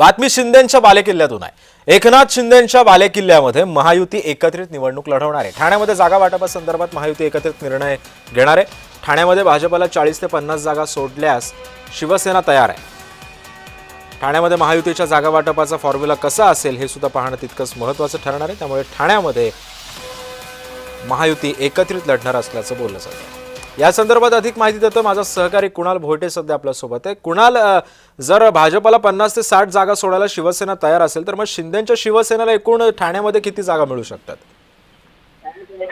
बातमी शिंदेंच्या बालेकिल्ल्यातून आहे। एकनाथ शिंदेंच्या बालेकिल्ल्यामध्ये महायुती एकत्रित निवडणूक लढवणार आहे। ठाण्यामध्ये जागा वाटपासंदर्भात महायुती एकत्रित निर्णय घेणार आहे। ठाण्यामध्ये भाजपला 40 ते 50 जागा सोडल्यास शिवसेना तयार आहे। ठाण्यामध्ये महायुतीच्या जागा वाटपाचा फॉर्म्युला कसा असेल हे सुद्धा पाहणं तितकंच महत्त्वाचं ठरणार आहे। त्यामुळे ठाण्यामध्ये महायुती एकत्रित लढणार असल्याचं बोललं जातं। या संदर्भात अधिक माहिती देतो माझा सहकारी कुणाल भोटे सध्या आपल्या सोबत आहे। कुणाल, जर भाजपला 50 ते 60 जागा सोडायला शिवसेना तयार असेल तर मग शिंदेंच्या शिवसेनेला एकूण ठाण्यामध्ये किती जागा मिळू शकतात?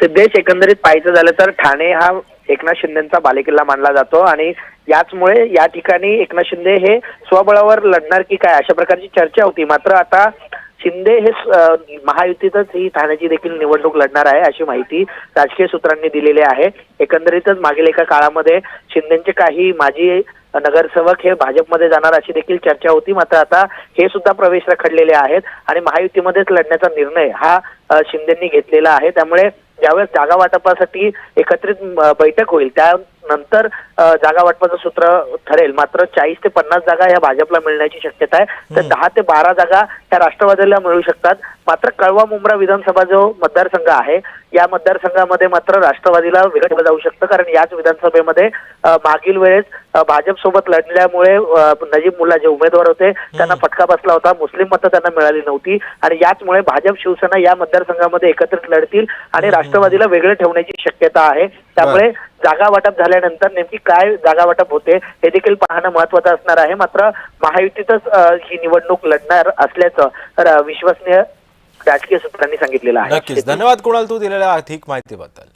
सिद्धेश, एकंदरीत पाहायचं झालं तर ठाणे हा एकनाथ शिंदेचा बालेकिल्ला मानला जातो आणि याचमुळे या ठिकाणी एकनाथ शिंदे हे स्वबळावर लढणार की काय अशा प्रकारची चर्चा होती। मात्र आता शिंदे हे महायुतीतच ही ठाण्याची देखील निवडणूक लढणार आहे अशी माहिती राजकीय सूत्रांनी दिलेली आहे। एकंदरीतच मागील एका काळामध्ये शिंदेचे काही माजी नगरसेवक हे भाजपमध्ये जाणार अशी देखील चर्चा होती। मात्र आता हे सुद्धा प्रवेश रखडलेले आहेत आणि महायुतीमध्येच लढण्याचा निर्णय हा शिंदेंनी घेतलेला आहे। त्यामुळे ज्यावेळेस जागा वाटपासाठी एकत्रित बैठक होईल त्यानंतर जागा वाटपाचं सूत्र ठरेल। मात्र 40 ते 50 जागा ह्या भाजपला मिळण्याची शक्यता आहे, तर 10 ते 12 जागा ह्या राष्ट्रवादीला मिळू शकतात। मात्र कळवा मुंब्रा विधानसभा जो मतदारसंघ आहे या मतदारसंघामध्ये मात्र राष्ट्रवादीला वेगळं जाऊ शकतं, कारण याच विधानसभेमध्ये मागील वेळेस भाजप सोबत लढल्यामुळे नजीब मुल्ला जे उमेदवार होते त्यांना फटका बसला होता, मुस्लिम मतं त्यांना मिळाली नव्हती आणि याचमुळे भाजप शिवसेना या मतदारसंघामध्ये एकत्रित लढतील आणि राष्ट्रवादीला वेगळं ठेवण्याची शक्यता आहे। त्यामुळे जागा वाटप झाल्यानंतर नेमकी काय जागा वाटप होते हे देखील पाहणं महत्त्वाचं असणार आहे। मात्र महायुतीतच ही निवडणूक लढणार असल्याचं विश्वसनीय राजकीय सूत्रांनी सांगितलेलं आहे। नक्कीच, धन्यवाद कुणाल तू दिलेल्या अधिक माहितीबद्दल।